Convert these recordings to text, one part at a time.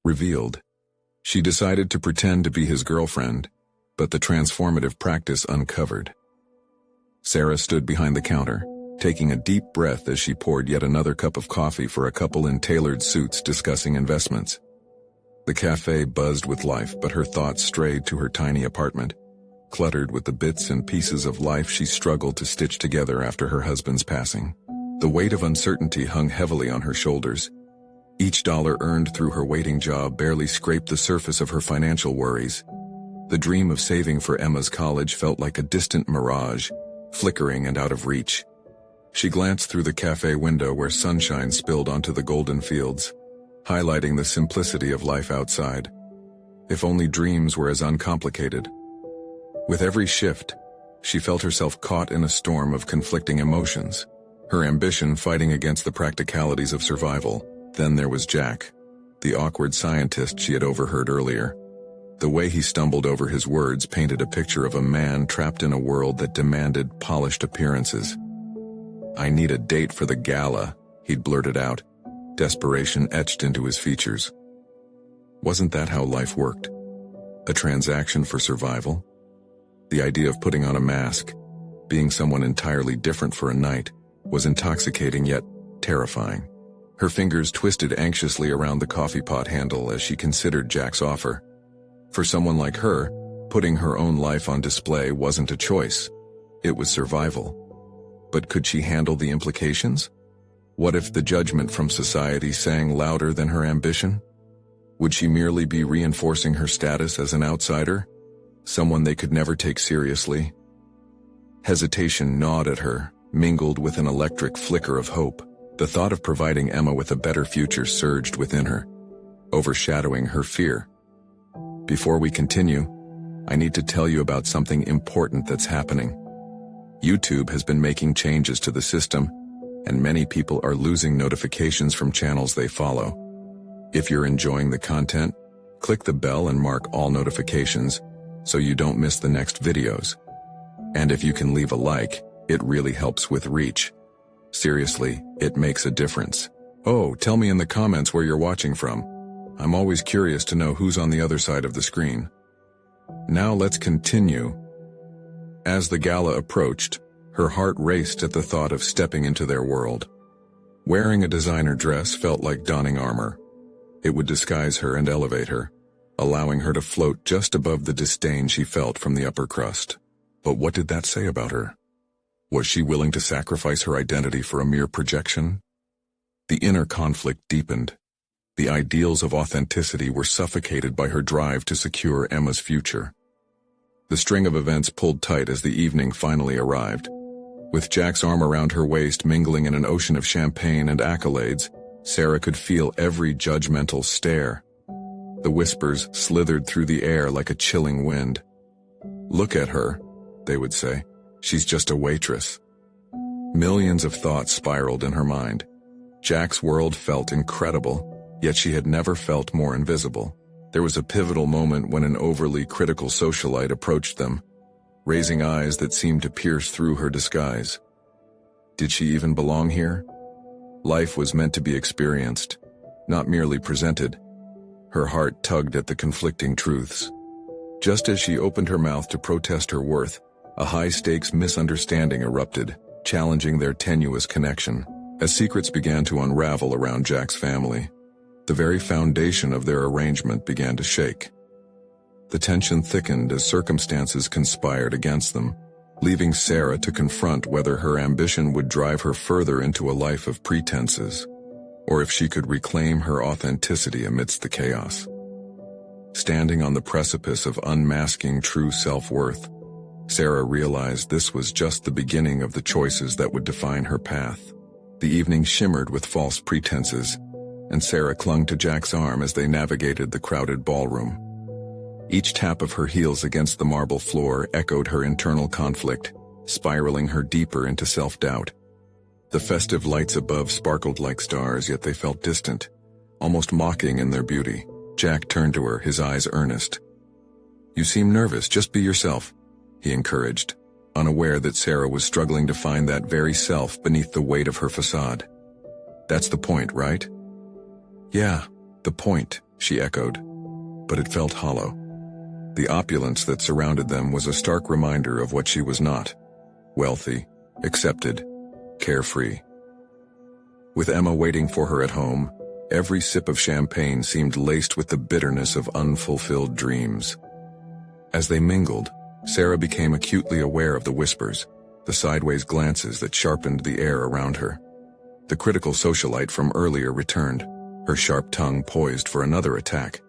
revealed. She decided to pretend to be his girlfriend, but the transformative practice uncovered. Sarah stood behind the counter, taking a deep breath as she poured yet another cup of coffee for a couple in tailored suits discussing investments. The cafe buzzed with life, but her thoughts strayed to her tiny apartment, cluttered with the bits and pieces of life she struggled to stitch together after her husband's passing. The weight of uncertainty hung heavily on her shoulders. Each dollar earned through her waiting job barely scraped the surface of her financial worries. The dream of saving for Emma's college felt like a distant mirage, flickering and out of reach. She glanced through the cafe window where sunshine spilled onto the golden fields, highlighting the simplicity of life outside. If only dreams were as uncomplicated. With every shift, she felt herself caught in a storm of conflicting emotions, her ambition fighting against the practicalities of survival. Then there was Jack, the awkward scientist she had overheard earlier. The way he stumbled over his words painted a picture of a man trapped in a world that demanded polished appearances. "I need a date for the gala," he'd blurted out, desperation etched into his features. Wasn't that how life worked? A transaction for survival? The idea of putting on a mask, being someone entirely different for a night, was intoxicating yet terrifying. Her fingers twisted anxiously around the coffee pot handle as she considered Jack's offer. For someone like her, putting her own life on display wasn't a choice. It was survival. But could she handle the implications? What if the judgment from society sang louder than her ambition? Would she merely be reinforcing her status as an outsider? Someone they could never take seriously? Hesitation gnawed at her, mingled with an electric flicker of hope. The thought of providing Emma with a better future surged within her, overshadowing her fear. Before we continue, I need to tell you about something important that's happening. YouTube has been making changes to the system, and many people are losing notifications from channels they follow. If you're enjoying the content, click the bell and mark all notifications so you don't miss the next videos. And if you can leave a like, it really helps with reach. Seriously, it makes a difference. Oh, tell me in the comments where you're watching from. I'm always curious to know who's on the other side of the screen. Now let's continue. As the gala approached, her heart raced at the thought of stepping into their world. Wearing a designer dress felt like donning armor. It would disguise her and elevate her, allowing her to float just above the disdain she felt from the upper crust. But what did that say about her? Was she willing to sacrifice her identity for a mere projection? The inner conflict deepened. The ideals of authenticity were suffocated by her drive to secure Emma's future. The string of events pulled tight as the evening finally arrived. With Jack's arm around her waist mingling in an ocean of champagne and accolades, Sarah could feel every judgmental stare. The whispers slithered through the air like a chilling wind. "Look at her," they would say. "She's just a waitress." Millions of thoughts spiraled in her mind. Jack's world felt incredible, yet she had never felt more invisible. There was a pivotal moment when an overly critical socialite approached them, raising eyes that seemed to pierce through her disguise. Did she even belong here? Life was meant to be experienced, not merely presented. Her heart tugged at the conflicting truths. Just as she opened her mouth to protest her worth, a high-stakes misunderstanding erupted, challenging their tenuous connection. As secrets began to unravel around Jack's family, the very foundation of their arrangement began to shake. The tension thickened as circumstances conspired against them, leaving Sarah to confront whether her ambition would drive her further into a life of pretenses, or if she could reclaim her authenticity amidst the chaos. Standing on the precipice of unmasking true self-worth, Sarah realized this was just the beginning of the choices that would define her path. The evening shimmered with false pretenses, and Sarah clung to Jack's arm as they navigated the crowded ballroom. Each tap of her heels against the marble floor echoed her internal conflict, spiraling her deeper into self-doubt. The festive lights above sparkled like stars, yet they felt distant, almost mocking in their beauty. Jack turned to her, his eyes earnest. "You seem nervous, just be yourself," he encouraged, unaware that Sarah was struggling to find that very self beneath the weight of her facade. "That's the point, right?" "Yeah, the point," she echoed, but it felt hollow. The opulence that surrounded them was a stark reminder of what she was not: wealthy, accepted, carefree. With Emma waiting for her at home, every sip of champagne seemed laced with the bitterness of unfulfilled dreams. As they mingled, Sarah became acutely aware of the whispers, the sideways glances that sharpened the air around her. The critical socialite from earlier returned, her sharp tongue poised for another attack.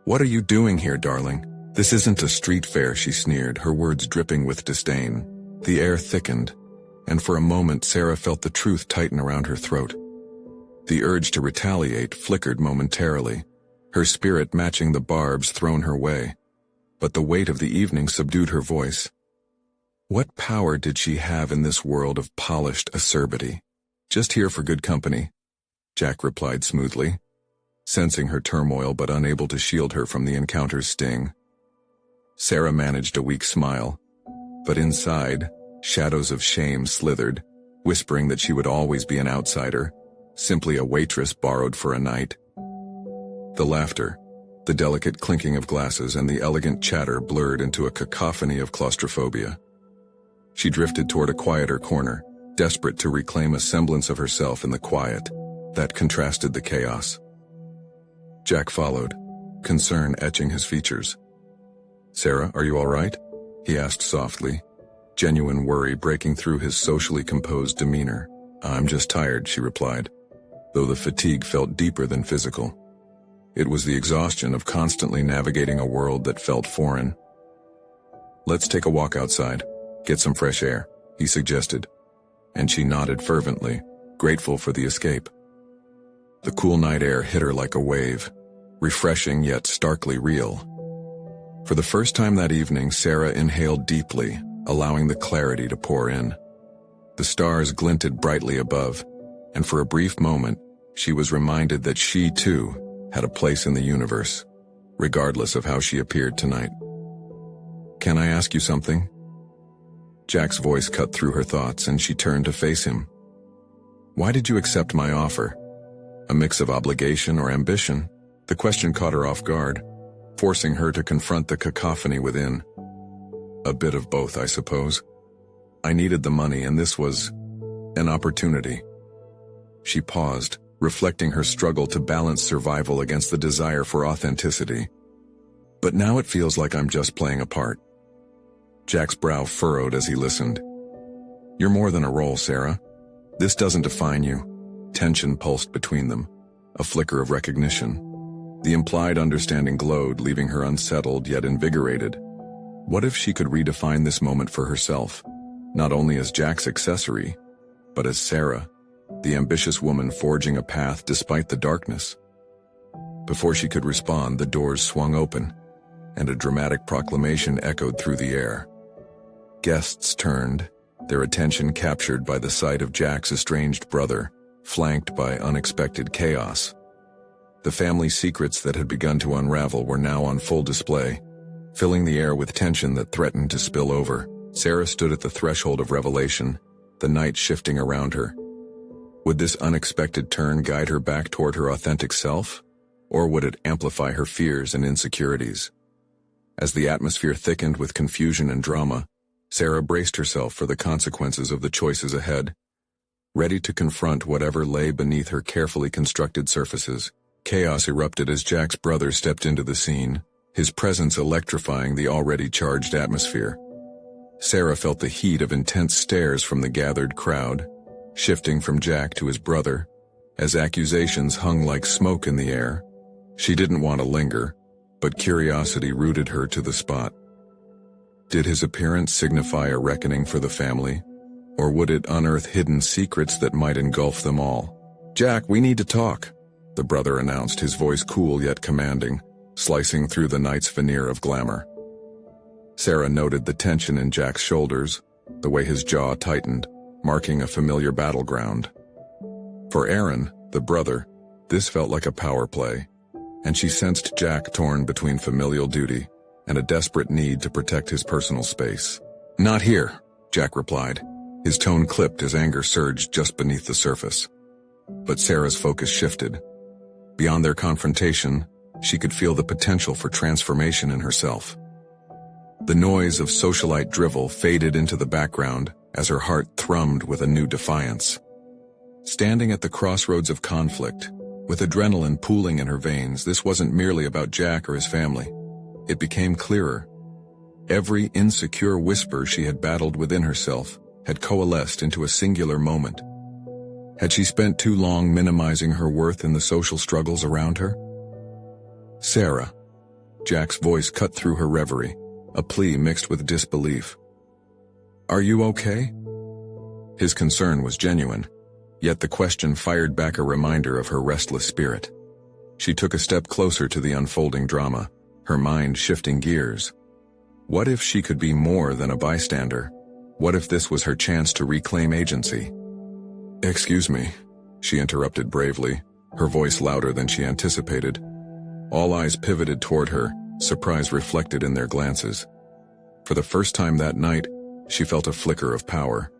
"What are you doing here, darling? This isn't a street fair," she sneered, her words dripping with disdain. The air thickened, and for a moment Sarah felt the truth tighten around her throat. The urge to retaliate flickered momentarily, her spirit matching the barbs thrown her way. But the weight of the evening subdued her voice. What power did she have in this world of polished acerbity? "Just here for good company," Jack replied smoothly, sensing her turmoil but unable to shield her from the encounter's sting. Sarah managed a weak smile, but inside, shadows of shame slithered, whispering that she would always be an outsider, simply a waitress borrowed for a night. The laughter, the delicate clinking of glasses, and the elegant chatter blurred into a cacophony of claustrophobia. She drifted toward a quieter corner, desperate to reclaim a semblance of herself in the quiet that contrasted the chaos. Jack followed, concern etching his features. "Sarah, are you all right?" he asked softly, genuine worry breaking through his socially composed demeanor. "I'm just tired," she replied, though the fatigue felt deeper than physical. It was the exhaustion of constantly navigating a world that felt foreign. "Let's take a walk outside, get some fresh air," he suggested, and she nodded fervently, grateful for the escape. The cool night air hit her like a wave, refreshing yet starkly real. For the first time that evening, Sarah inhaled deeply, allowing the clarity to pour in. The stars glinted brightly above, and for a brief moment, she was reminded that she, too, had a place in the universe, regardless of how she appeared tonight. "Can I ask you something?" Jack's voice cut through her thoughts, and she turned to face him. "Why did you accept my offer? A mix of obligation or ambition?" The question caught her off guard, forcing her to confront the cacophony within. "A bit of both, I suppose. I needed the money, and this was an opportunity." She paused, reflecting her struggle to balance survival against the desire for authenticity. "But now it feels like I'm just playing a part." Jack's brow furrowed as he listened. "You're more than a role, Sarah. This doesn't define you." Tension pulsed between them, a flicker of recognition. The implied understanding glowed, leaving her unsettled yet invigorated. What if she could redefine this moment for herself, not only as Jack's accessory, but as Sarah, the ambitious woman forging a path despite the darkness? Before she could respond, the doors swung open, and a dramatic proclamation echoed through the air. Guests turned, their attention captured by the sight of Jack's estranged brother, flanked by unexpected chaos. The family secrets that had begun to unravel were now on full display, filling the air with tension that threatened to spill over. Sarah stood at the threshold of revelation, the night shifting around her. Would this unexpected turn guide her back toward her authentic self, or would it amplify her fears and insecurities? As the atmosphere thickened with confusion and drama, Sarah braced herself for the consequences of the choices ahead. Ready to confront whatever lay beneath her carefully constructed surfaces, chaos erupted as Jack's brother stepped into the scene, his presence electrifying the already charged atmosphere. Sarah felt the heat of intense stares from the gathered crowd, shifting from Jack to his brother, as accusations hung like smoke in the air. She didn't want to linger, but curiosity rooted her to the spot. Did his appearance signify a reckoning for the family, or would it unearth hidden secrets that might engulf them all? "Jack, we need to talk," the brother announced, his voice cool yet commanding, slicing through the night's veneer of glamour. Sarah noted the tension in Jack's shoulders, the way his jaw tightened, marking a familiar battleground. For Aaron, the brother, this felt like a power play, and she sensed Jack torn between familial duty and a desperate need to protect his personal space. "Not here," Jack replied, his tone clipped as anger surged just beneath the surface. But Sarah's focus shifted. Beyond their confrontation, she could feel the potential for transformation in herself. The noise of socialite drivel faded into the background as her heart thrummed with a new defiance. Standing at the crossroads of conflict, with adrenaline pooling in her veins, this wasn't merely about Jack or his family. It became clearer. Every insecure whisper she had battled within herself had coalesced into a singular moment. Had she spent too long minimizing her worth in the social struggles around her? "Sarah." Jack's voice cut through her reverie, a plea mixed with disbelief. "Are you okay?" His concern was genuine, yet the question fired back a reminder of her restless spirit. She took a step closer to the unfolding drama, her mind shifting gears. What if she could be more than a bystander? What if this was her chance to reclaim agency? "Excuse me," she interrupted bravely, her voice louder than she anticipated. All eyes pivoted toward her, surprise reflected in their glances. For the first time that night, she felt a flicker of power.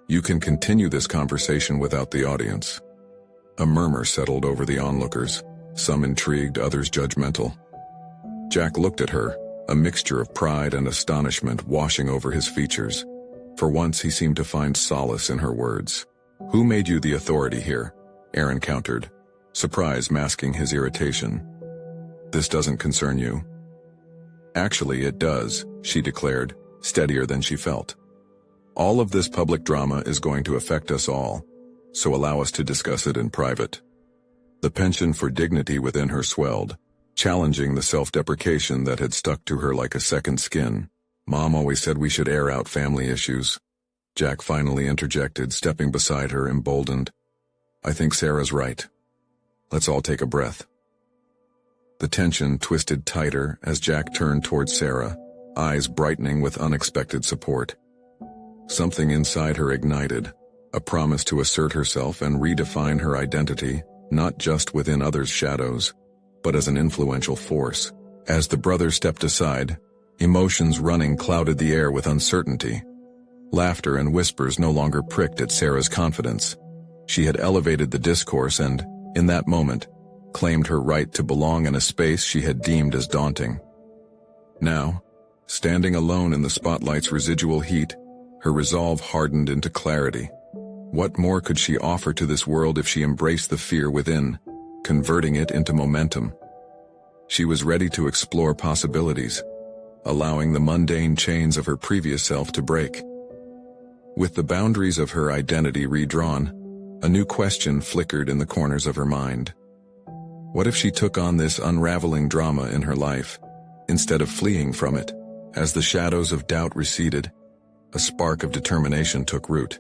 "You can continue this conversation without the audience." A murmur settled over the onlookers, some intrigued, others judgmental. Jack looked at her, a mixture of pride and astonishment washing over his features. For once he seemed to find solace in her words. "Who made you the authority here?" Aaron countered, surprise masking his irritation. "This doesn't concern you." "Actually, it does," she declared, steadier than she felt. "All of this public drama is going to affect us all, so allow us to discuss it in private." The penchant for dignity within her swelled, challenging the self-deprecation that had stuck to her like a second skin. "Mom always said we should air out family issues," Jack finally interjected, stepping beside her, emboldened. "I think Sarah's right. Let's all take a breath." The tension twisted tighter as Jack turned toward Sarah, eyes brightening with unexpected support. Something inside her ignited, a promise to assert herself and redefine her identity, not just within others' shadows, but as an influential force. As the brothers stepped aside, emotions running clouded the air with uncertainty. Laughter and whispers no longer pricked at Sarah's confidence. She had elevated the discourse and, in that moment, claimed her right to belong in a space she had deemed as daunting. Now, standing alone in the spotlight's residual heat, her resolve hardened into clarity. What more could she offer to this world if she embraced the fear within, converting it into momentum? She was ready to explore possibilities, allowing the mundane chains of her previous self to break. With the boundaries of her identity redrawn, a new question flickered in the corners of her mind. What if she took on this unraveling drama in her life, instead of fleeing from it? As the shadows of doubt receded, a spark of determination took root.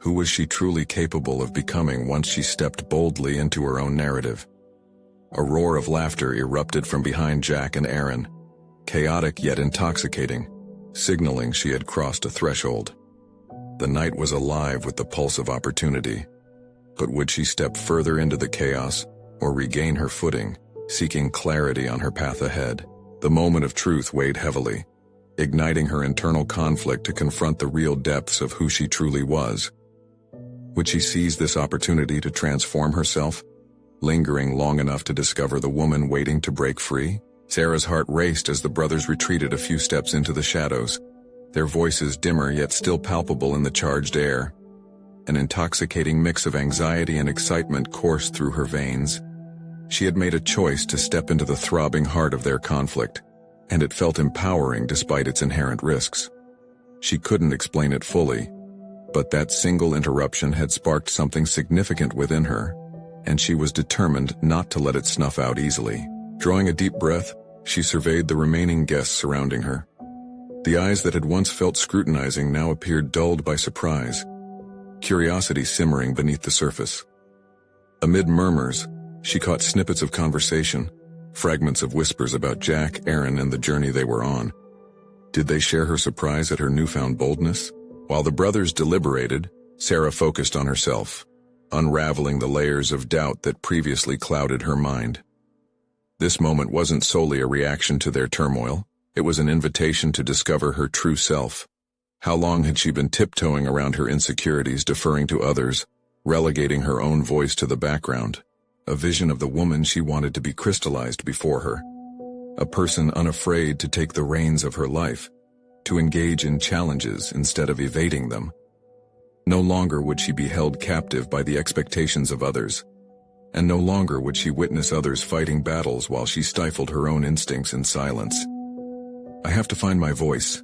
Who was she truly capable of becoming once she stepped boldly into her own narrative? A roar of laughter erupted from behind Jack and Aaron, chaotic yet intoxicating, signaling she had crossed a threshold. The night was alive with the pulse of opportunity. But would she step further into the chaos, or regain her footing, seeking clarity on her path ahead? The moment of truth weighed heavily, igniting her internal conflict to confront the real depths of who she truly was. Would she seize this opportunity to transform herself, lingering long enough to discover the woman waiting to break free? Sarah's heart raced as the brothers retreated a few steps into the shadows, their voices dimmer yet still palpable in the charged air. An intoxicating mix of anxiety and excitement coursed through her veins. She had made a choice to step into the throbbing heart of their conflict, and it felt empowering despite its inherent risks. She couldn't explain it fully, but that single interruption had sparked something significant within her, and she was determined not to let it snuff out easily. Drawing a deep breath, she surveyed the remaining guests surrounding her. The eyes that had once felt scrutinizing now appeared dulled by surprise, curiosity simmering beneath the surface. Amid murmurs, she caught snippets of conversation, fragments of whispers about Jack, Aaron, and the journey they were on. Did they share her surprise at her newfound boldness? While the brothers deliberated, Sarah focused on herself, unraveling the layers of doubt that previously clouded her mind. This moment wasn't solely a reaction to their turmoil, it was an invitation to discover her true self. How long had she been tiptoeing around her insecurities, deferring to others, relegating her own voice to the background? a vision of the woman she wanted to be crystallized before her. A person unafraid to take the reins of her life, to engage in challenges instead of evading them. No longer would she be held captive by the expectations of others, and no longer would she witness others fighting battles while she stifled her own instincts in silence. "I have to find my voice,"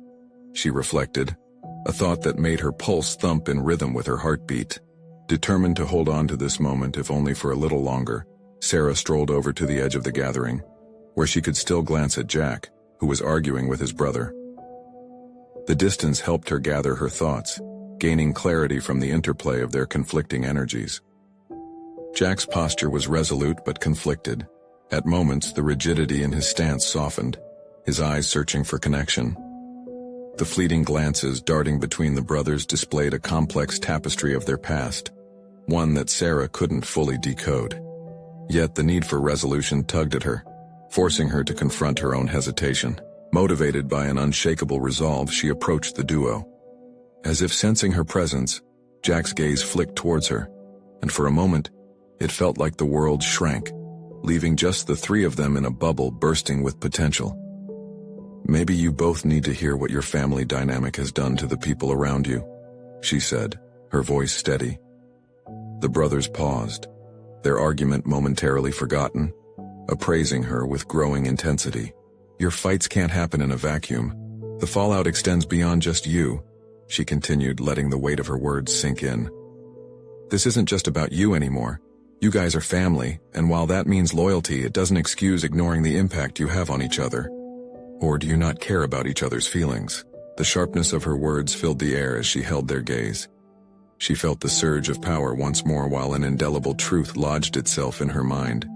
she reflected, a thought that made her pulse thump in rhythm with her heartbeat. Determined to hold on to this moment if only for a little longer, Sarah strolled over to the edge of the gathering, where she could still glance at Jack, who was arguing with his brother. The distance helped her gather her thoughts, gaining clarity from the interplay of their conflicting energies. Jack's posture was resolute but conflicted. At moments, the rigidity in his stance softened, his eyes searching for connection. The fleeting glances darting between the brothers displayed a complex tapestry of their past, one that Sarah couldn't fully decode. Yet the need for resolution tugged at her, forcing her to confront her own hesitation. Motivated by an unshakable resolve, she approached the duo. As if sensing her presence, Jack's gaze flicked towards her, and for a moment, it felt like the world shrank, leaving just the three of them in a bubble bursting with potential. "Maybe you both need to hear what your family dynamic has done to the people around you," she said, her voice steady. The brothers paused, their argument momentarily forgotten, appraising her with growing intensity. "Your fights can't happen in a vacuum. The fallout extends beyond just you," she continued, letting the weight of her words sink in. "This isn't just about you anymore. You guys are family, and while that means loyalty, it doesn't excuse ignoring the impact you have on each other. Or do you not care about each other's feelings?" The sharpness of her words filled the air as she held their gaze. She felt the surge of power once more while an indelible truth lodged itself in her mind.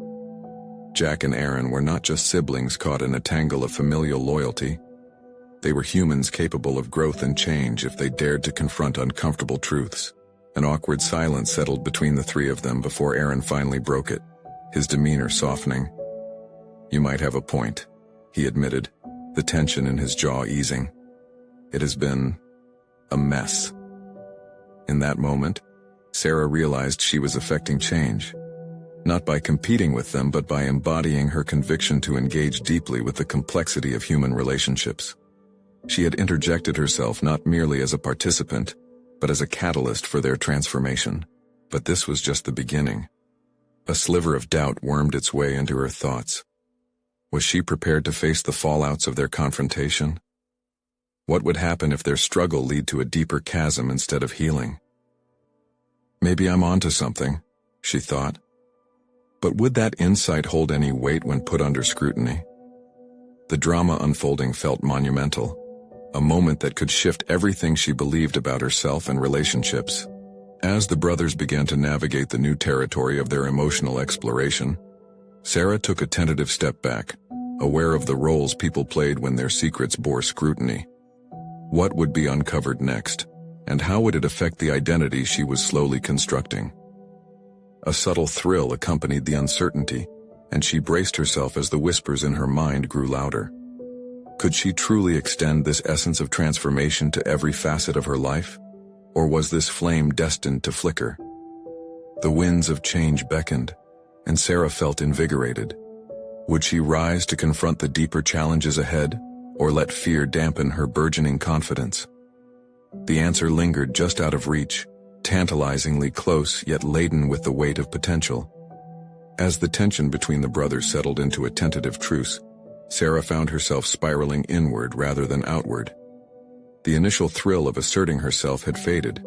Jack and Aaron were not just siblings caught in a tangle of familial loyalty. They were humans capable of growth and change if they dared to confront uncomfortable truths. An awkward silence settled between the three of them before Aaron finally broke it, his demeanor softening. "You might have a point," he admitted, the tension in his jaw easing. "It has been a mess." In that moment, Sarah realized she was affecting change, not by competing with them but by embodying her conviction to engage deeply with the complexity of human relationships. She had interjected herself not merely as a participant, but as a catalyst for their transformation. But this was just the beginning. A sliver of doubt wormed its way into her thoughts. Was she prepared to face the fallouts of their confrontation? What would happen if their struggle led to a deeper chasm instead of healing? "Maybe I'm onto something," she thought. But would that insight hold any weight when put under scrutiny? The drama unfolding felt monumental, a moment that could shift everything she believed about herself and relationships. As the brothers began to navigate the new territory of their emotional exploration, Sarah took a tentative step back, aware of the roles people played when their secrets bore scrutiny. What would be uncovered next, and how would it affect the identity she was slowly constructing? A subtle thrill accompanied the uncertainty, and she braced herself as the whispers in her mind grew louder. Could she truly extend this essence of transformation to every facet of her life? Or was this flame destined to flicker? The winds of change beckoned, and Sarah felt invigorated. Would she rise to confront the deeper challenges ahead, or let fear dampen her burgeoning confidence? The answer lingered just out of reach, tantalizingly close yet laden with the weight of potential. As the tension between the brothers settled into a tentative truce, Sarah found herself spiraling inward rather than outward. The initial thrill of asserting herself had faded,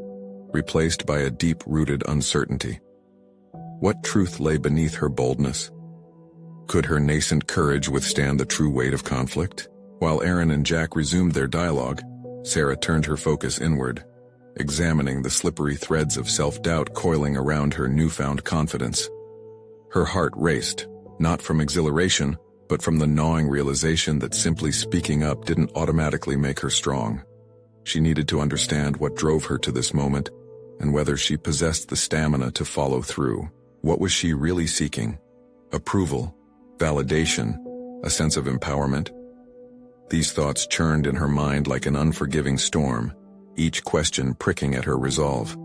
replaced by a deep-rooted uncertainty. What truth lay beneath her boldness? Could her nascent courage withstand the true weight of conflict? While Aaron and Jack resumed their dialogue, Sarah turned her focus inward, examining the slippery threads of self-doubt coiling around her newfound confidence. Her heart raced, not from exhilaration, but from the gnawing realization that simply speaking up didn't automatically make her strong. She needed to understand what drove her to this moment, and whether she possessed the stamina to follow through. What was she really seeking? Approval? Validation? A sense of empowerment? These thoughts churned in her mind like an unforgiving storm, each question pricking at her resolve.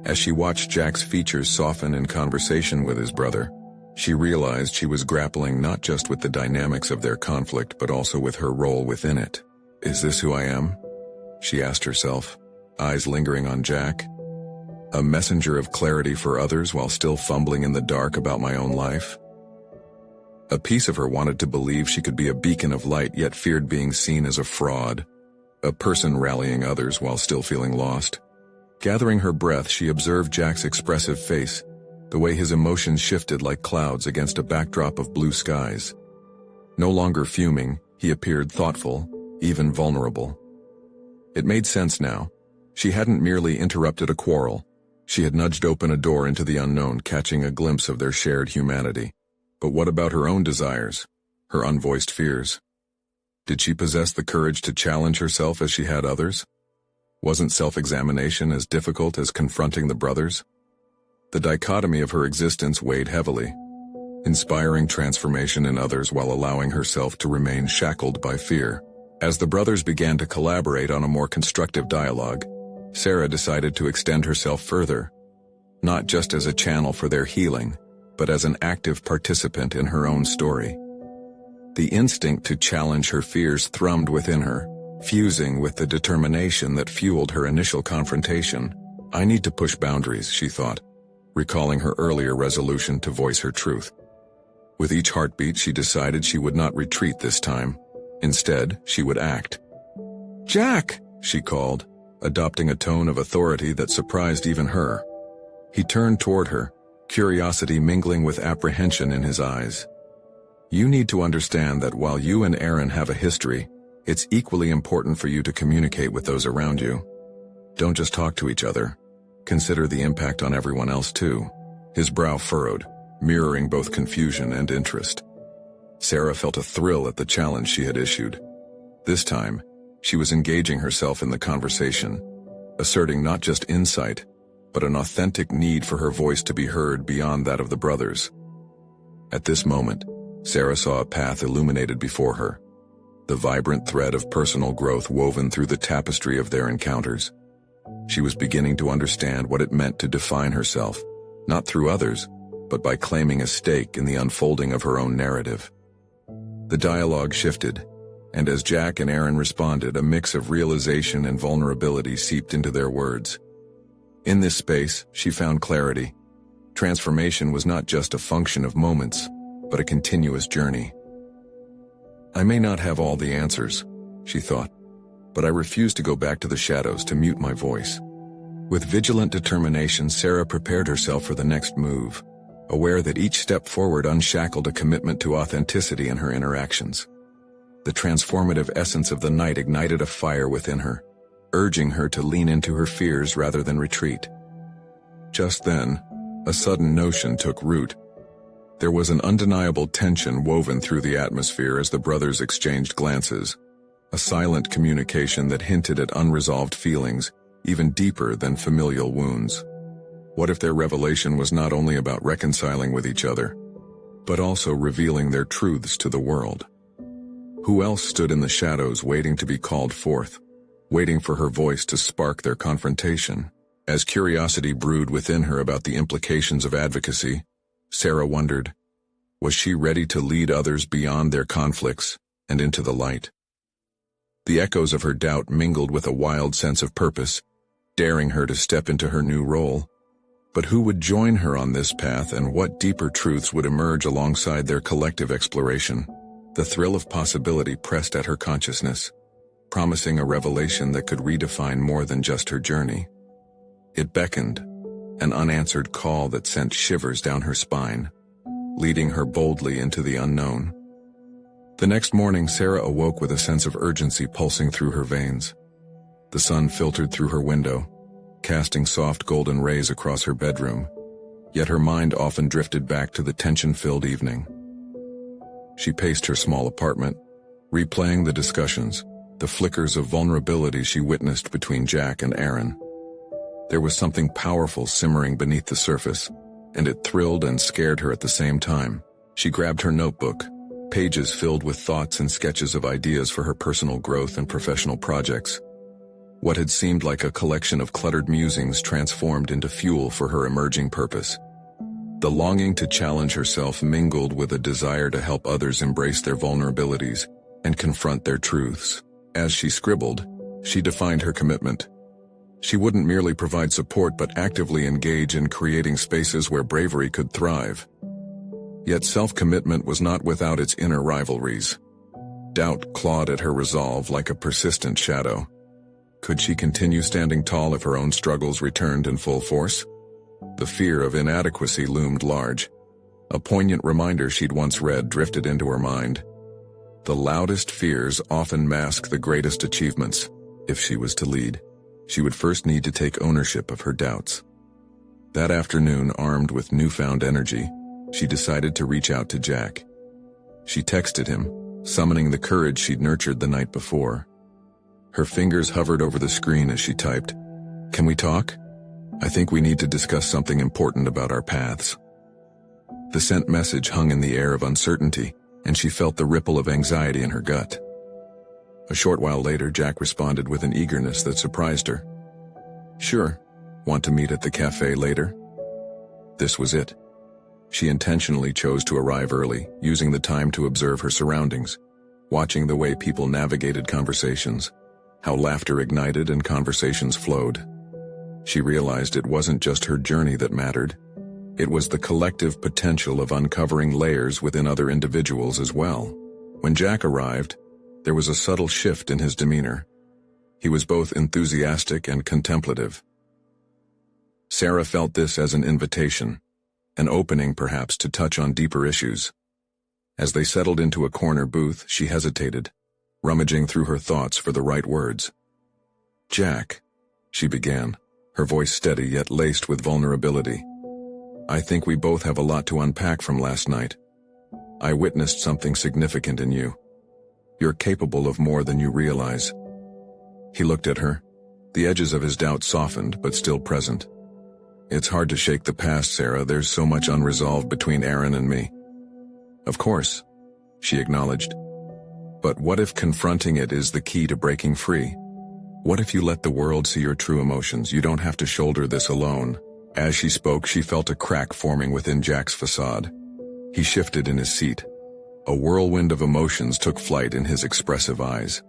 As she watched Jack's features soften in conversation with his brother, She realized she was grappling not just with the dynamics of their conflict but also with her role within it. Is this who I am? She asked herself, eyes lingering on Jack. A messenger of clarity for others while still fumbling in the dark about my own life? A piece of her wanted to believe she could be a beacon of light yet feared being seen as a fraud, a person rallying others while still feeling lost. Gathering her breath, she observed Jack's expressive face, the way his emotions shifted like clouds against a backdrop of blue skies. No longer fuming, he appeared thoughtful, even vulnerable. It made sense now. She hadn't merely interrupted a quarrel. She had nudged open a door into the unknown, catching a glimpse of their shared humanity. But what about her own desires, her unvoiced fears? Did she possess the courage to challenge herself as she had others? Wasn't self-examination as difficult as confronting the brothers? The dichotomy of her existence weighed heavily, inspiring transformation in others while allowing herself to remain shackled by fear. As the brothers began to collaborate on a more constructive dialogue, Sarah decided to extend herself further, not just as a channel for their healing, but as an active participant in her own story. The instinct to challenge her fears thrummed within her, fusing with the determination that fueled her initial confrontation. I need to push boundaries, she thought, recalling her earlier resolution to voice her truth. With each heartbeat, she decided she would not retreat this time. Instead, she would act. "Jack!" she called, adopting a tone of authority that surprised even her. He turned toward her, curiosity mingling with apprehension in his eyes. "You need to understand that while you and Aaron have a history, it's equally important for you to communicate with those around you. Don't just talk to each other. Consider the impact on everyone else too." His brow furrowed, mirroring both confusion and interest. Sarah felt a thrill at the challenge she had issued. This time, she was engaging herself in the conversation, asserting not just insight, but an authentic need for her voice to be heard beyond that of the brothers. At this moment, Sarah saw a path illuminated before her, the vibrant thread of personal growth woven through the tapestry of their encounters. She was beginning to understand what it meant to define herself, not through others, but by claiming a stake in the unfolding of her own narrative. The dialogue shifted, and as Jack and Aaron responded, a mix of realization and vulnerability seeped into their words. In this space, she found clarity. Transformation was not just a function of moments, but a continuous journey. I may not have all the answers, she thought, but I refuse to go back to the shadows to mute my voice. With vigilant determination, Sarah prepared herself for the next move, aware that each step forward unshackled a commitment to authenticity in her interactions. The transformative essence of the night ignited a fire within her, urging her to lean into her fears rather than retreat. Just then, a sudden notion took root. There was an undeniable tension woven through the atmosphere as the brothers exchanged glances, a silent communication that hinted at unresolved feelings, even deeper than familial wounds. What if their revelation was not only about reconciling with each other, but also revealing their truths to the world? Who else stood in the shadows waiting to be called forth, waiting for her voice to spark their confrontation? As curiosity brewed within her about the implications of advocacy, Sarah wondered, was she ready to lead others beyond their conflicts and into the light? The echoes of her doubt mingled with a wild sense of purpose, daring her to step into her new role. But who would join her on this path, and what deeper truths would emerge alongside their collective exploration? The thrill of possibility pressed at her consciousness, promising a revelation that could redefine more than just her journey. It beckoned, an unanswered call that sent shivers down her spine, leading her boldly into the unknown. The next morning, Sarah awoke with a sense of urgency pulsing through her veins. The sun filtered through her window, casting soft golden rays across her bedroom, yet her mind often drifted back to the tension-filled evening. She paced her small apartment, replaying the discussions, the flickers of vulnerability she witnessed between Jack and Aaron. There was something powerful simmering beneath the surface, and it thrilled and scared her at the same time. She grabbed her notebook, pages filled with thoughts and sketches of ideas for her personal growth and professional projects. What had seemed like a collection of cluttered musings transformed into fuel for her emerging purpose. The longing to challenge herself mingled with a desire to help others embrace their vulnerabilities and confront their truths. As she scribbled, she defined her commitment. She wouldn't merely provide support but actively engage in creating spaces where bravery could thrive. Yet self-commitment was not without its inner rivalries. Doubt clawed at her resolve like a persistent shadow. Could she continue standing tall if her own struggles returned in full force? The fear of inadequacy loomed large. A poignant reminder she'd once read drifted into her mind. The loudest fears often mask the greatest achievements. If she was to lead, she would first need to take ownership of her doubts. That afternoon, armed with newfound energy, she decided to reach out to Jack. She texted him, summoning the courage she'd nurtured the night before. Her fingers hovered over the screen as she typed, "Can we talk? I think we need to discuss something important about our paths." The sent message hung in the air of uncertainty, and she felt the ripple of anxiety in her gut. A short while later, Jack responded with an eagerness that surprised her. "Sure. Want to meet at the cafe later?" This was it. She intentionally chose to arrive early, using the time to observe her surroundings, watching the way people navigated conversations, how laughter ignited and conversations flowed. She realized it wasn't just her journey that mattered. It was the collective potential of uncovering layers within other individuals as well. When Jack arrived, there was a subtle shift in his demeanor. He was both enthusiastic and contemplative. Sarah felt this as an invitation, an opening perhaps to touch on deeper issues. As they settled into a corner booth, she hesitated, rummaging through her thoughts for the right words. "Jack," she began, her voice steady yet laced with vulnerability. "I think we both have a lot to unpack from last night. I witnessed something significant in you. You're capable of more than you realize." He looked at her, the edges of his doubt softened but still present. "It's hard to shake the past, Sarah. There's so much unresolved between Aaron and me." "Of course," she acknowledged. "But what if confronting it is the key to breaking free? What if you let the world see your true emotions? You don't have to shoulder this alone." As she spoke, she felt a crack forming within Jack's facade. He shifted in his seat. A whirlwind of emotions took flight in his expressive eyes.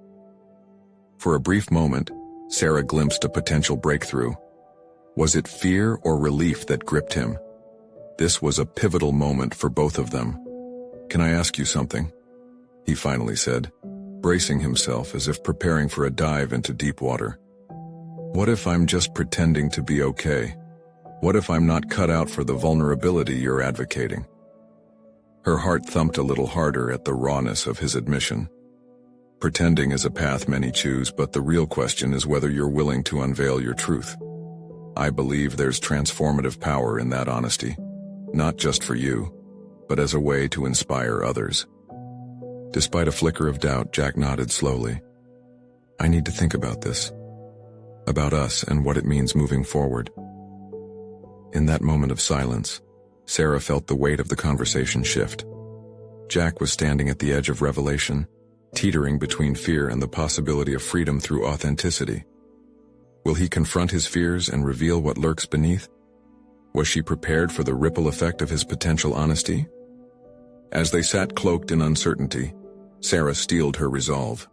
For a brief moment, Sarah glimpsed a potential breakthrough. Was it fear or relief that gripped him? This was a pivotal moment for both of them. "Can I ask you something?" he finally said, bracing himself as if preparing for a dive into deep water. "What if I'm just pretending to be okay? What if I'm not cut out for the vulnerability you're advocating?" Her heart thumped a little harder at the rawness of his admission. Pretending is a path many choose, but the real question is whether you're willing to unveil your truth. I believe there's transformative power in that honesty, not just for you, but as a way to inspire others. Despite a flicker of doubt, Jack nodded slowly. "I need to think about this, about us and what it means moving forward." In that moment of silence, Sarah felt the weight of the conversation shift. Jack was standing at the edge of revelation, teetering between fear and the possibility of freedom through authenticity. Will he confront his fears and reveal what lurks beneath? Was she prepared for the ripple effect of his potential honesty? As they sat cloaked in uncertainty, Sarah steeled her resolve.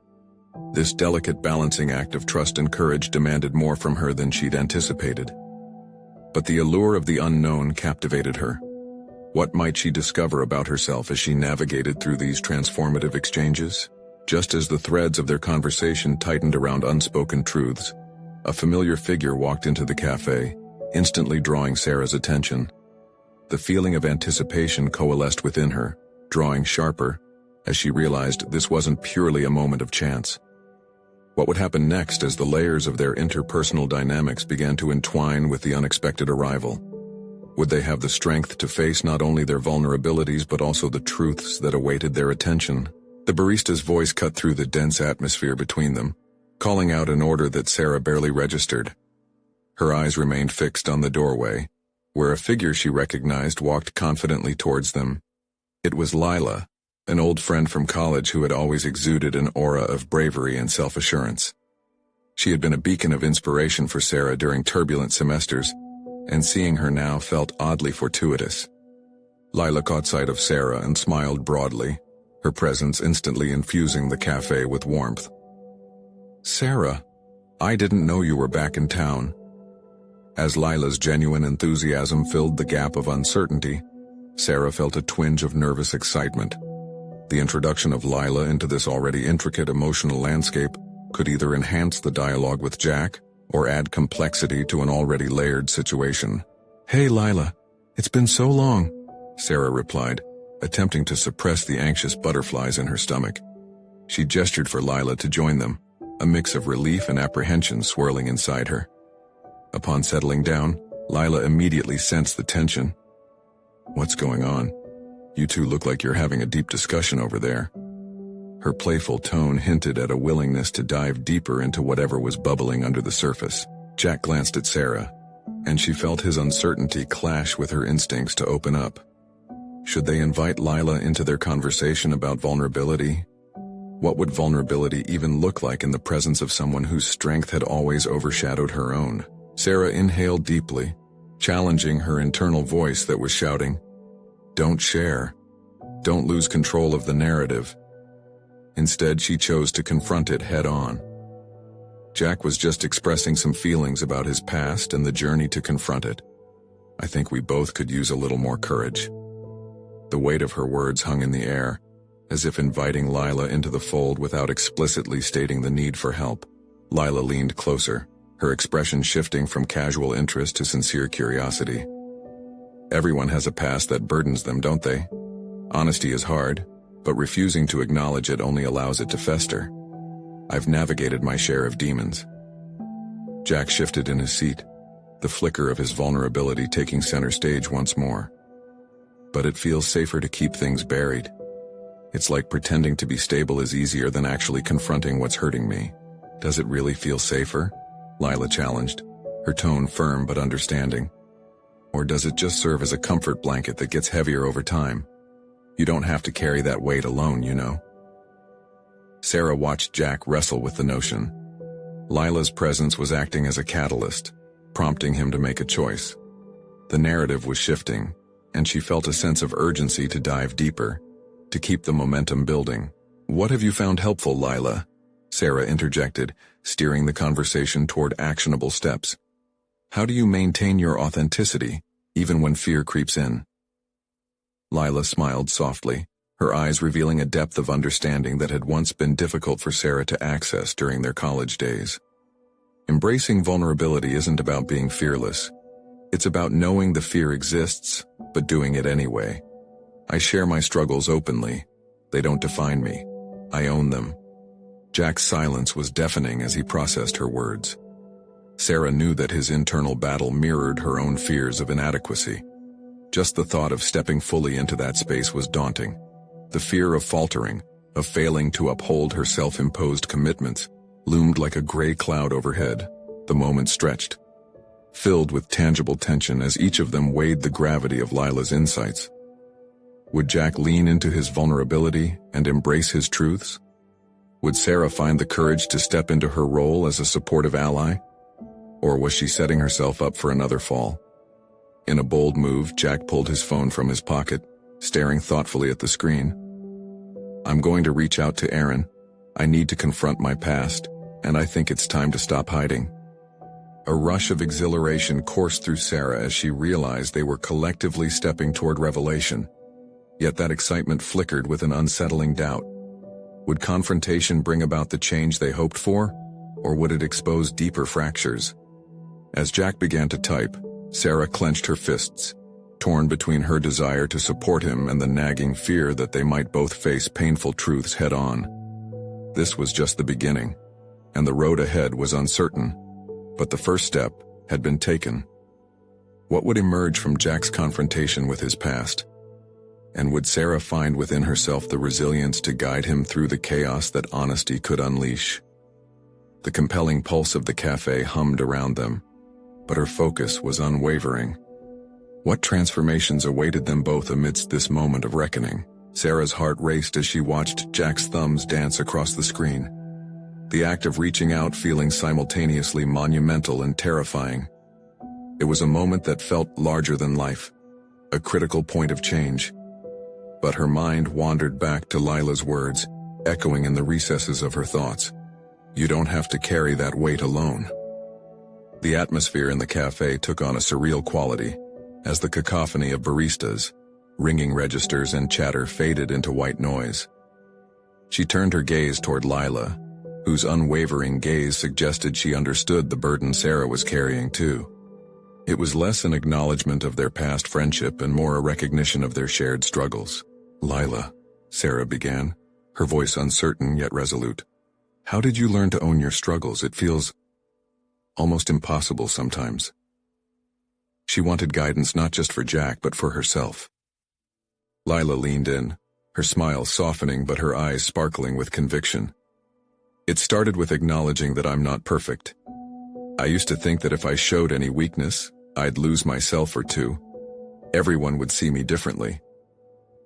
This delicate balancing act of trust and courage demanded more from her than she'd anticipated. But the allure of the unknown captivated her. What might she discover about herself as she navigated through these transformative exchanges? Just as the threads of their conversation tightened around unspoken truths, a familiar figure walked into the cafe, instantly drawing Sarah's attention. The feeling of anticipation coalesced within her, drawing sharper, as she realized this wasn't purely a moment of chance. What would happen next as the layers of their interpersonal dynamics began to entwine with the unexpected arrival? Would they have the strength to face not only their vulnerabilities but also the truths that awaited their attention? The barista's voice cut through the dense atmosphere between them, calling out an order that Sarah barely registered. Her eyes remained fixed on the doorway, where a figure she recognized walked confidently towards them. It was Lila, an old friend from college who had always exuded an aura of bravery and self-assurance. She had been a beacon of inspiration for Sarah during turbulent semesters, and seeing her now felt oddly fortuitous. Lila caught sight of Sarah and smiled broadly, her presence instantly infusing the cafe with warmth. "Sarah, I didn't know you were back in town." As Lila's genuine enthusiasm filled the gap of uncertainty, Sarah felt a twinge of nervous excitement. The introduction of Lila into this already intricate emotional landscape could either enhance the dialogue with Jack or add complexity to an already layered situation. "Hey Lila, it's been so long," Sarah replied, attempting to suppress the anxious butterflies in her stomach. She gestured for Lila to join them, a mix of relief and apprehension swirling inside her. Upon settling down, Lila immediately sensed the tension. "What's going on? You two look like you're having a deep discussion over there." Her playful tone hinted at a willingness to dive deeper into whatever was bubbling under the surface. Jack glanced at Sarah, and she felt his uncertainty clash with her instincts to open up. Should they invite Lila into their conversation about vulnerability? What would vulnerability even look like in the presence of someone whose strength had always overshadowed her own? Sarah inhaled deeply, challenging her internal voice that was shouting, "Don't share. Don't lose control of the narrative." Instead, she chose to confront it head-on. Jack was just expressing some feelings about his past and the journey to confront it. "I think we both could use a little more courage." The weight of her words hung in the air, as if inviting Lila into the fold without explicitly stating the need for help. Lila leaned closer, her expression shifting from casual interest to sincere curiosity. "Everyone has a past that burdens them, don't they? Honesty is hard, but refusing to acknowledge it only allows it to fester. I've navigated my share of demons." Jack shifted in his seat, the flicker of his vulnerability taking center stage once more. "But it feels safer to keep things buried. It's like pretending to be stable is easier than actually confronting what's hurting me." "Does it really feel safer?" Lila challenged, her tone firm but understanding. "Or does it just serve as a comfort blanket that gets heavier over time? You don't have to carry that weight alone, you know." Sarah watched Jack wrestle with the notion. Lila's presence was acting as a catalyst, prompting him to make a choice. The narrative was shifting, and she felt a sense of urgency to dive deeper, to keep the momentum building. "What have you found helpful, Lila?" Sarah interjected, steering the conversation toward actionable steps. "How do you maintain your authenticity, even when fear creeps in?" Lila smiled softly, her eyes revealing a depth of understanding that had once been difficult for Sarah to access during their college days. "Embracing vulnerability isn't about being fearless. It's about knowing the fear exists, but doing it anyway. I share my struggles openly. They don't define me. I own them." Jack's silence was deafening as he processed her words. Sarah knew that his internal battle mirrored her own fears of inadequacy. Just the thought of stepping fully into that space was daunting. The fear of faltering, of failing to uphold her self-imposed commitments, loomed like a gray cloud overhead. The moment stretched, filled with tangible tension as each of them weighed the gravity of Lila's insights. Would Jack lean into his vulnerability and embrace his truths? Would Sarah find the courage to step into her role as a supportive ally? Or was she setting herself up for another fall? In a bold move, Jack pulled his phone from his pocket, staring thoughtfully at the screen. "I'm going to reach out to Aaron. I need to confront my past, and I think it's time to stop hiding." A rush of exhilaration coursed through Sarah as she realized they were collectively stepping toward revelation. Yet that excitement flickered with an unsettling doubt. Would confrontation bring about the change they hoped for, or would it expose deeper fractures? As Jack began to type, Sarah clenched her fists, torn between her desire to support him and the nagging fear that they might both face painful truths head-on. This was just the beginning, and the road ahead was uncertain, but the first step had been taken. What would emerge from Jack's confrontation with his past? And would Sarah find within herself the resilience to guide him through the chaos that honesty could unleash? The compelling pulse of the cafe hummed around them, but her focus was unwavering. What transformations awaited them both amidst this moment of reckoning? Sarah's heart raced as she watched Jack's thumbs dance across the screen. The act of reaching out feeling simultaneously monumental and terrifying. It was a moment that felt larger than life, a critical point of change. But her mind wandered back to Lila's words, echoing in the recesses of her thoughts. You don't have to carry that weight alone. The atmosphere in the cafe took on a surreal quality, as the cacophony of baristas, ringing registers and chatter faded into white noise. She turned her gaze toward Lila, whose unwavering gaze suggested she understood the burden Sarah was carrying too. It was less an acknowledgement of their past friendship and more a recognition of their shared struggles. Lila, Sarah began, her voice uncertain yet resolute. How did you learn to own your struggles? It feels almost impossible sometimes. She wanted guidance not just for Jack but for herself. Lila leaned in, her smile softening but her eyes sparkling with conviction. It started with acknowledging that I'm not perfect. I used to think that if I showed any weakness, I'd lose myself or two. Everyone would see me differently.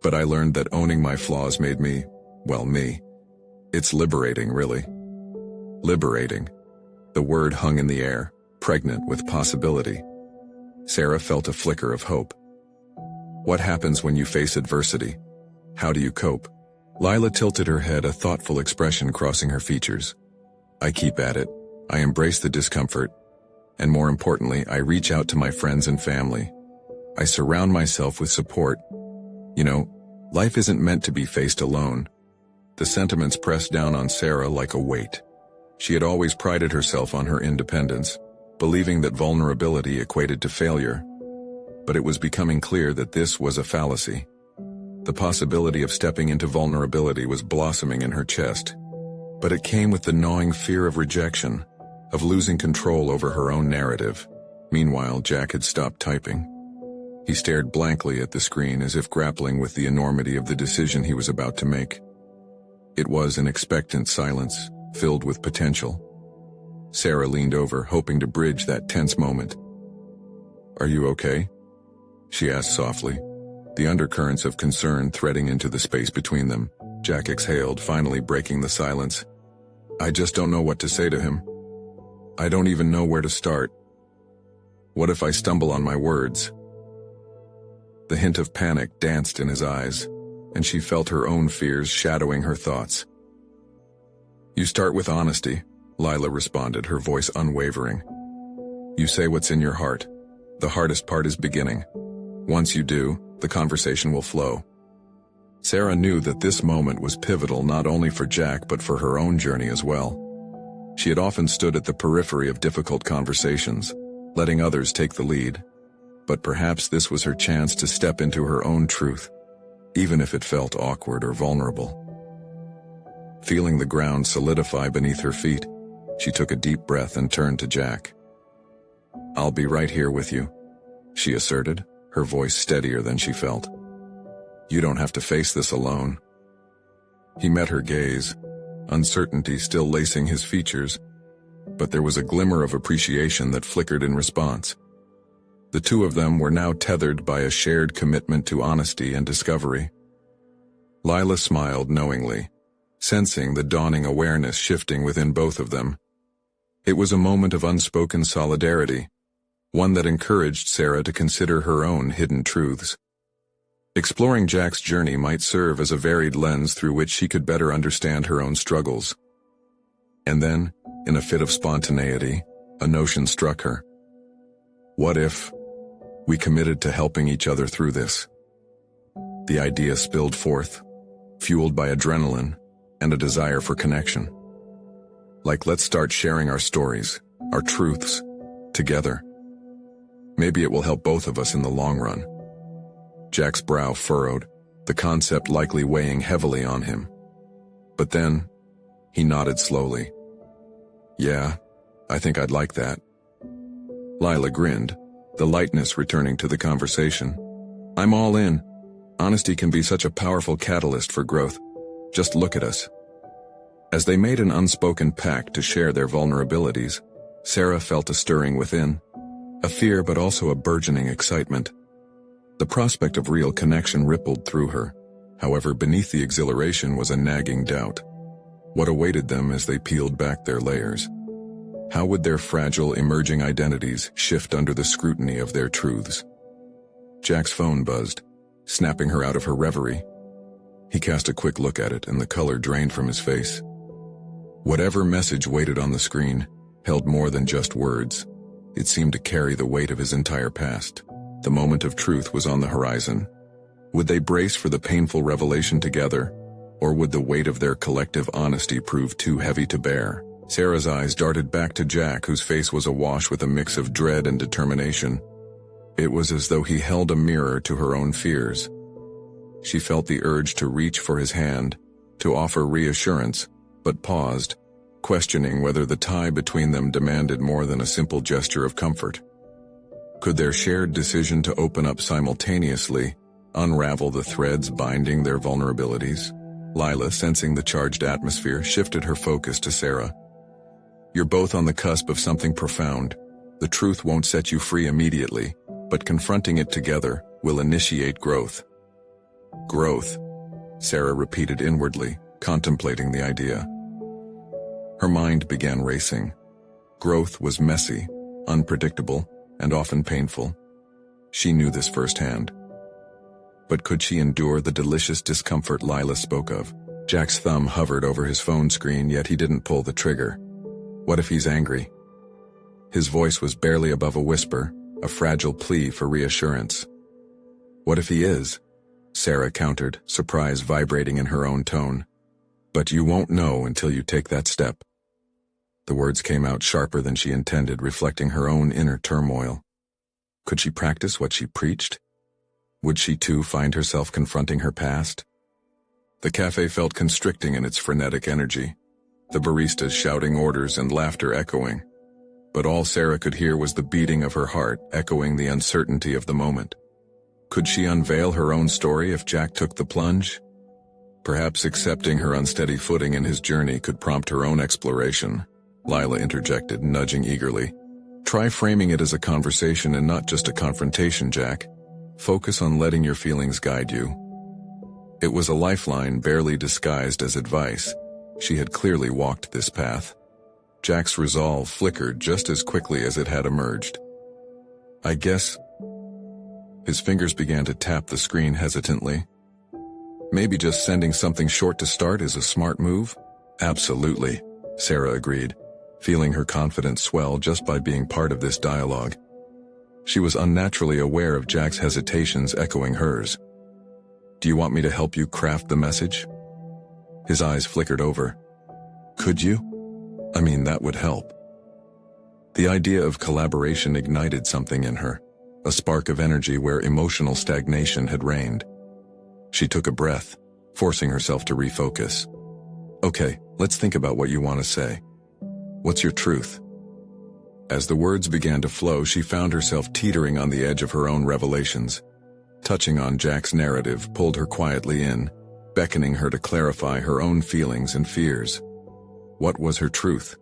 But I learned that owning my flaws made me, well, me. It's liberating, really. Liberating. The word hung in the air, pregnant with possibility. Sarah felt a flicker of hope. What happens when you face adversity? How do you cope? Lila tilted her head, a thoughtful expression crossing her features. I keep at it. I embrace the discomfort. And more importantly, I reach out to my friends and family. I surround myself with support. You know, life isn't meant to be faced alone. The sentiments pressed down on Sarah like a weight. She had always prided herself on her independence, believing that vulnerability equated to failure. But it was becoming clear that this was a fallacy. The possibility of stepping into vulnerability was blossoming in her chest. But it came with the gnawing fear of rejection, of losing control over her own narrative. Meanwhile, Jack had stopped typing. He stared blankly at the screen as if grappling with the enormity of the decision he was about to make. It was an expectant silence, filled with potential. Sarah leaned over, hoping to bridge that tense moment. Are you okay? She asked softly, the undercurrents of concern threading into the space between them. Jack exhaled, finally breaking the silence. I just don't know what to say to him. I don't even know where to start. What if I stumble on my words? The hint of panic danced in his eyes, and she felt her own fears shadowing her thoughts. You start with honesty, Lila responded, her voice unwavering. You say what's in your heart. The hardest part is beginning. Once you do, the conversation will flow. Sarah knew that this moment was pivotal not only for Jack but for her own journey as well. She had often stood at the periphery of difficult conversations, letting others take the lead. But perhaps this was her chance to step into her own truth, even if it felt awkward or vulnerable. Feeling the ground solidify beneath her feet, she took a deep breath and turned to Jack. I'll be right here with you, she asserted, her voice steadier than she felt. You don't have to face this alone. He met her gaze, uncertainty still lacing his features, but there was a glimmer of appreciation that flickered in response. The two of them were now tethered by a shared commitment to honesty and discovery. Lila smiled knowingly, sensing the dawning awareness shifting within both of them. It was a moment of unspoken solidarity, one that encouraged Sarah to consider her own hidden truths. Exploring Jack's journey might serve as a varied lens through which she could better understand her own struggles. And then, in a fit of spontaneity, a notion struck her. What if we committed to helping each other through this? The idea spilled forth, fueled by adrenaline and a desire for connection. Like, let's start sharing our stories, our truths, together. Maybe it will help both of us in the long run. Jack's brow furrowed, the concept likely weighing heavily on him. But then, he nodded slowly. Yeah, I think I'd like that. Lila grinned, the lightness returning to the conversation. I'm all in. Honesty can be such a powerful catalyst for growth. Just look at us. As they made an unspoken pact to share their vulnerabilities, Sarah felt a stirring within, a fear but also a burgeoning excitement. The prospect of real connection rippled through her. However, beneath the exhilaration was a nagging doubt. What awaited them as they peeled back their layers? How would their fragile, emerging identities shift under the scrutiny of their truths? Jack's phone buzzed, snapping her out of her reverie. He cast a quick look at it and the color drained from his face. Whatever message waited on the screen held more than just words. It seemed to carry the weight of his entire past. The moment of truth was on the horizon. Would they brace for the painful revelation together, or would the weight of their collective honesty prove too heavy to bear? Sarah's eyes darted back to Jack, whose face was awash with a mix of dread and determination. It was as though he held a mirror to her own fears. She felt the urge to reach for his hand, to offer reassurance, but paused, questioning whether the tie between them demanded more than a simple gesture of comfort. Could their shared decision to open up simultaneously unravel the threads binding their vulnerabilities? Lila, sensing the charged atmosphere, shifted her focus to Sarah. You're both on the cusp of something profound. The truth won't set you free immediately, but confronting it together will initiate growth. Growth, Sarah repeated inwardly, contemplating the idea. Her mind began racing. Growth was messy, unpredictable, and often painful. She knew this firsthand. But could she endure the delicious discomfort Lila spoke of? Jack's thumb hovered over his phone screen, yet he didn't pull the trigger. What if he's angry? His voice was barely above a whisper, a fragile plea for reassurance. What if he is? Sarah countered, surprise vibrating in her own tone. But you won't know until you take that step. The words came out sharper than she intended, reflecting her own inner turmoil. Could she practice what she preached? Would she too find herself confronting her past? The cafe felt constricting in its frenetic energy, the baristas shouting orders and laughter echoing. But all Sarah could hear was the beating of her heart, echoing the uncertainty of the moment. Could she unveil her own story if Jack took the plunge? Perhaps accepting her unsteady footing in his journey could prompt her own exploration. Lila interjected, nudging eagerly. Try framing it as a conversation and not just a confrontation, Jack. Focus on letting your feelings guide you. It was a lifeline barely disguised as advice. She had clearly walked this path. Jack's resolve flickered just as quickly as it had emerged. I guess... His fingers began to tap the screen hesitantly. Maybe just sending something short to start is a smart move? Absolutely, Sarah agreed, feeling her confidence swell just by being part of this dialogue. She was unnaturally aware of Jack's hesitations echoing hers. Do you want me to help you craft the message? His eyes flickered over. Could you? I mean, that would help. The idea of collaboration ignited something in her, a spark of energy where emotional stagnation had reigned. She took a breath, forcing herself to refocus. Okay, let's think about what you want to say. What's your truth? As the words began to flow, she found herself teetering on the edge of her own revelations. Touching on Jack's narrative pulled her quietly in, beckoning her to clarify her own feelings and fears. What was her truth?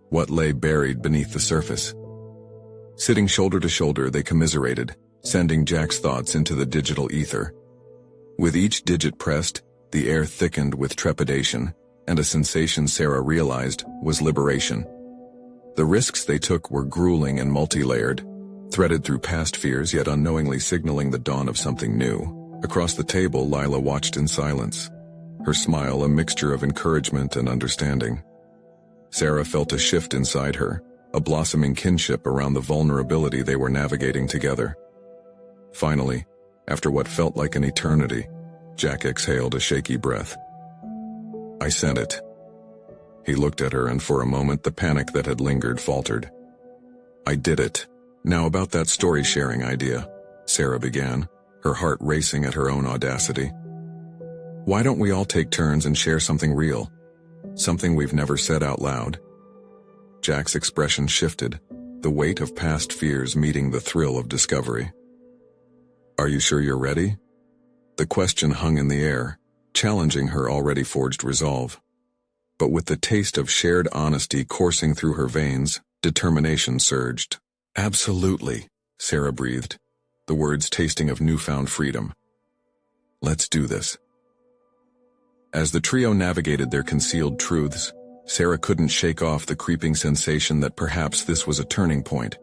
What lay buried beneath the surface? Sitting shoulder to shoulder, they commiserated, sending Jack's thoughts into the digital ether. With each digit pressed, the air thickened with trepidation, and a sensation Sarah realized was liberation. The risks they took were grueling and multi-layered, threaded through past fears yet unknowingly signaling the dawn of something new. Across the table, Lila watched in silence, her smile a mixture of encouragement and understanding. Sarah felt a shift inside her, a blossoming kinship around the vulnerability they were navigating together. Finally, after what felt like an eternity, Jack exhaled a shaky breath. I sent it. He looked at her, and for a moment the panic that had lingered faltered. I did it. Now about that story-sharing idea, Sarah began, her heart racing at her own audacity. Why don't we all take turns and share something real? Something we've never said out loud? Jack's expression shifted, the weight of past fears meeting the thrill of discovery. Are you sure you're ready? The question hung in the air, challenging her already forged resolve. But with the taste of shared honesty coursing through her veins, determination surged. Absolutely, Sarah breathed, the words tasting of newfound freedom. Let's do this. As the trio navigated their concealed truths, Sarah couldn't shake off the creeping sensation that perhaps this was a turning point,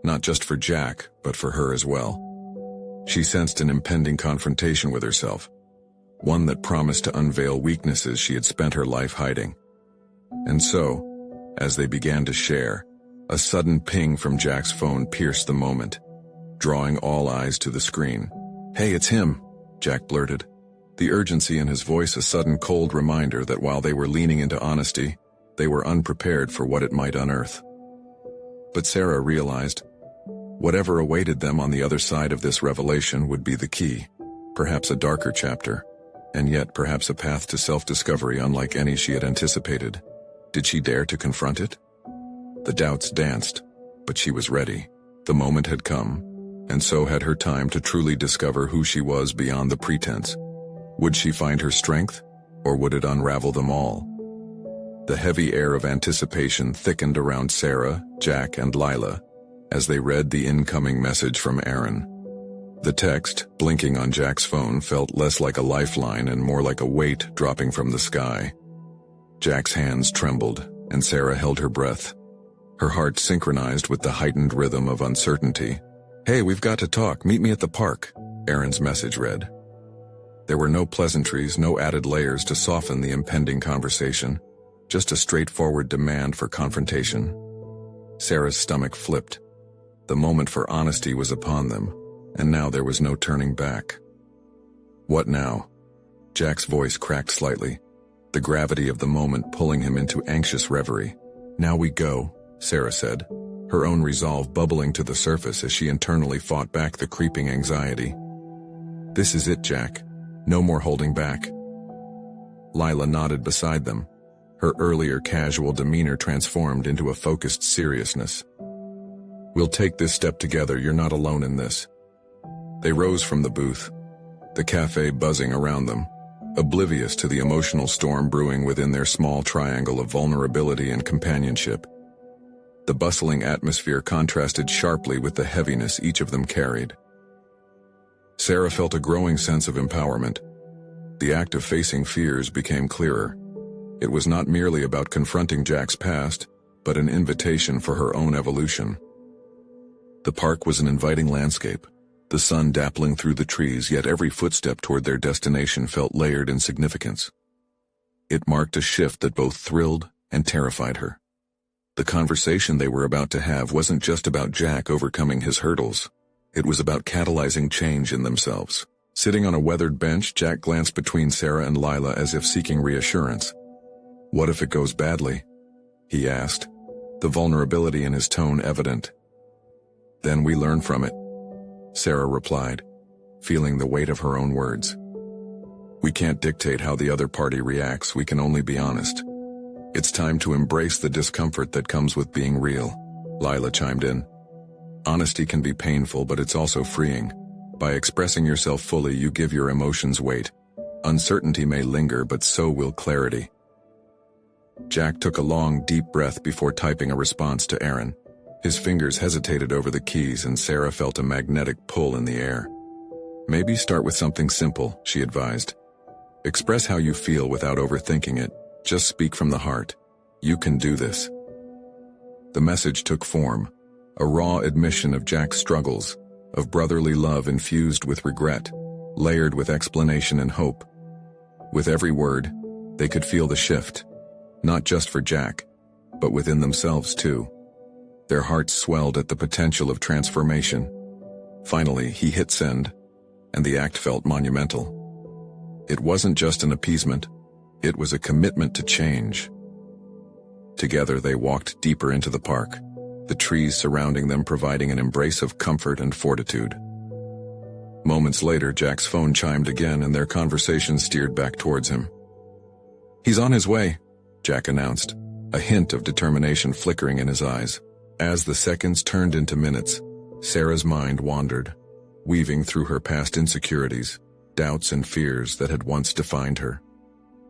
not just for Jack, but for her as well. She sensed an impending confrontation with herself, one that promised to unveil weaknesses she had spent her life hiding. And so, as they began to share, a sudden ping from Jack's phone pierced the moment, drawing all eyes to the screen. "Hey, it's him," Jack blurted, the urgency in his voice a sudden cold reminder that while they were leaning into honesty, they were unprepared for what it might unearth. But Sarah realized, whatever awaited them on the other side of this revelation would be the key, perhaps a darker chapter, and yet perhaps a path to self-discovery unlike any she had anticipated. Did she dare to confront it? The doubts danced, but she was ready. The moment had come, and so had her time to truly discover who she was beyond the pretense. Would she find her strength, or would it unravel them all? The heavy air of anticipation thickened around Sarah, Jack, and Lila as they read the incoming message from Aaron. The text, blinking on Jack's phone, felt less like a lifeline and more like a weight dropping from the sky. Jack's hands trembled, and Sarah held her breath, her heart synchronized with the heightened rhythm of uncertainty. "Hey, we've got to talk. Meet me at the park," Aaron's message read. There were no pleasantries, no added layers to soften the impending conversation, just a straightforward demand for confrontation. Sarah's stomach flipped. The moment for honesty was upon them, and now there was no turning back. "What now?" Jack's voice cracked slightly, the gravity of the moment pulling him into anxious reverie. "Now we go," Sarah said, her own resolve bubbling to the surface as she internally fought back the creeping anxiety. "This is it, Jack. No more holding back." Lila nodded beside them, her earlier casual demeanor transformed into a focused seriousness. "We'll take this step together, you're not alone in this." They rose from the booth, the cafe buzzing around them, oblivious to the emotional storm brewing within their small triangle of vulnerability and companionship. The bustling atmosphere contrasted sharply with the heaviness each of them carried. Sarah felt a growing sense of empowerment. The act of facing fears became clearer. It was not merely about confronting Jack's past, but an invitation for her own evolution. The park was an inviting landscape, the sun dappling through the trees, yet every footstep toward their destination felt layered in significance. It marked a shift that both thrilled and terrified her. The conversation they were about to have wasn't just about Jack overcoming his hurdles. It was about catalyzing change in themselves. Sitting on a weathered bench, Jack glanced between Sarah and Lila as if seeking reassurance. "What if it goes badly?" he asked, the vulnerability in his tone evident. "Then we learn from it," Sarah replied, feeling the weight of her own words. "We can't dictate how the other party reacts, we can only be honest. It's time to embrace the discomfort that comes with being real," Lila chimed in. "Honesty can be painful, but it's also freeing. By expressing yourself fully, you give your emotions weight. Uncertainty may linger, but so will clarity." Jack took a long, deep breath before typing a response to Aaron. His fingers hesitated over the keys, and Sarah felt a magnetic pull in the air. "Maybe start with something simple," she advised. "Express how you feel without overthinking it. Just speak from the heart. You can do this." The message took form, a raw admission of Jack's struggles, of brotherly love infused with regret, layered with explanation and hope. With every word, they could feel the shift, not just for Jack, but within themselves too. Their hearts swelled at the potential of transformation. Finally, he hit send, and the act felt monumental. It wasn't just an appeasement, it was a commitment to change. Together they walked deeper into the park, the trees surrounding them providing an embrace of comfort and fortitude. Moments later, Jack's phone chimed again and their conversation steered back towards him. "He's on his way," Jack announced, a hint of determination flickering in his eyes. As the seconds turned into minutes, Sarah's mind wandered, weaving through her past insecurities, doubts and fears that had once defined her.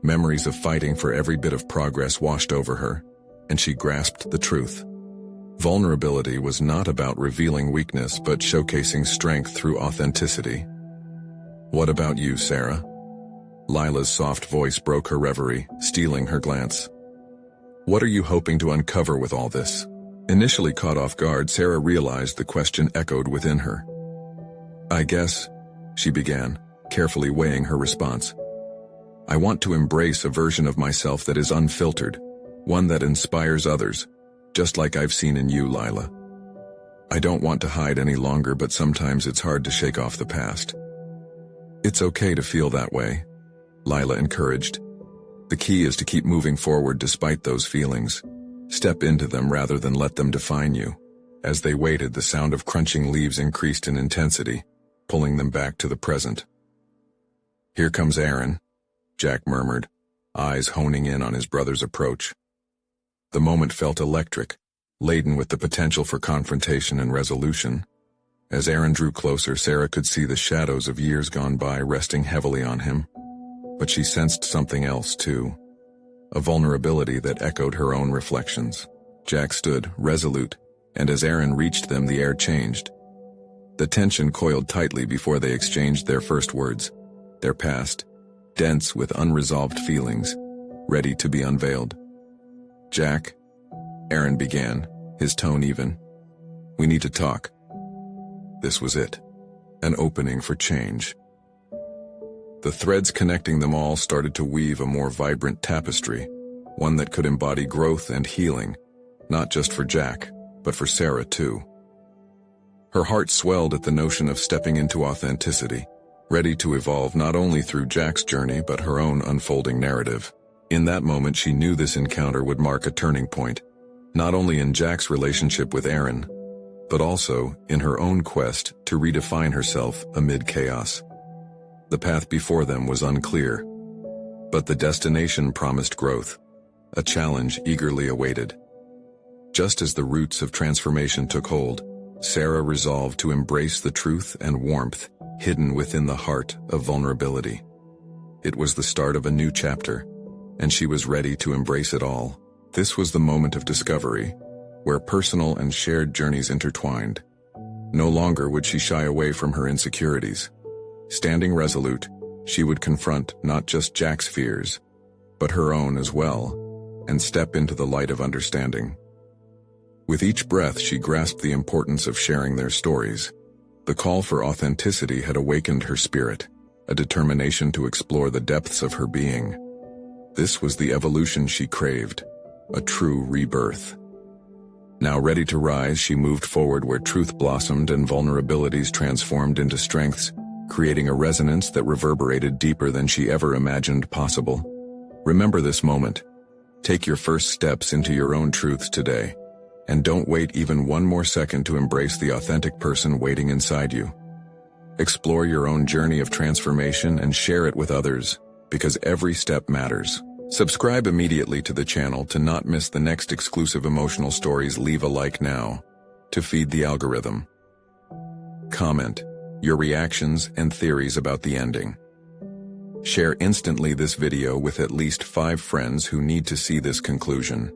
Memories of fighting for every bit of progress washed over her, and she grasped the truth. Vulnerability was not about revealing weakness but showcasing strength through authenticity. "What about you, Sarah?" Lila's soft voice broke her reverie, stealing her glance. "What are you hoping to uncover with all this?" Initially caught off guard, Sarah realized the question echoed within her. I guess, she began, carefully weighing her response. I want to embrace a version of myself that is unfiltered, one that inspires others, just like I've seen in you, Lila. I don't want to hide any longer, but sometimes it's hard to shake off the past. It's okay to feel that way, Lila encouraged. The key is to keep moving forward despite those feelings. Step into them rather than let them define you. As they waited, the sound of crunching leaves increased in intensity, pulling them back to the present. Here comes Aaron, Jack murmured, eyes honing in on his brother's approach. The moment felt electric, laden with the potential for confrontation and resolution. As Aaron drew closer, Sarah could see the shadows of years gone by resting heavily on him. But she sensed something else, too. A vulnerability that echoed her own reflections. Jack stood, resolute, and as Aaron reached them, the air changed. The tension coiled tightly before they exchanged their first words. Their past, dense with unresolved feelings, ready to be unveiled. Jack, Aaron began, his tone even. We need to talk. This was it. An opening for change. The threads connecting them all started to weave a more vibrant tapestry, one that could embody growth and healing, not just for Jack, but for Sarah too. Her heart swelled at the notion of stepping into authenticity, ready to evolve not only through Jack's journey but her own unfolding narrative. In that moment, she knew this encounter would mark a turning point, not only in Jack's relationship with Aaron, but also in her own quest to redefine herself amid chaos. The path before them was unclear, but the destination promised growth, a challenge eagerly awaited. Just as the roots of transformation took hold, Sarah resolved to embrace the truth and warmth hidden within the heart of vulnerability. It was the start of a new chapter, and she was ready to embrace it all. This was the moment of discovery, where personal and shared journeys intertwined. No longer would she shy away from her insecurities. Standing resolute, she would confront not just Jack's fears, but her own as well, and step into the light of understanding. With each breath, she grasped the importance of sharing their stories. The call for authenticity had awakened her spirit, a determination to explore the depths of her being. This was the evolution she craved, a true rebirth. Now ready to rise, she moved forward where truth blossomed and vulnerabilities transformed into strengths, creating a resonance that reverberated deeper than she ever imagined possible. Remember this moment. Take your first steps into your own truths today, and don't wait even one more second to embrace the authentic person waiting inside you. Explore your own journey of transformation and share it with others, because every step matters. Subscribe immediately to the channel to not miss the next exclusive emotional stories. Leave a like now to feed the algorithm. Comment your reactions and theories about the ending. Share instantly this video with at least 5 friends who need to see this conclusion.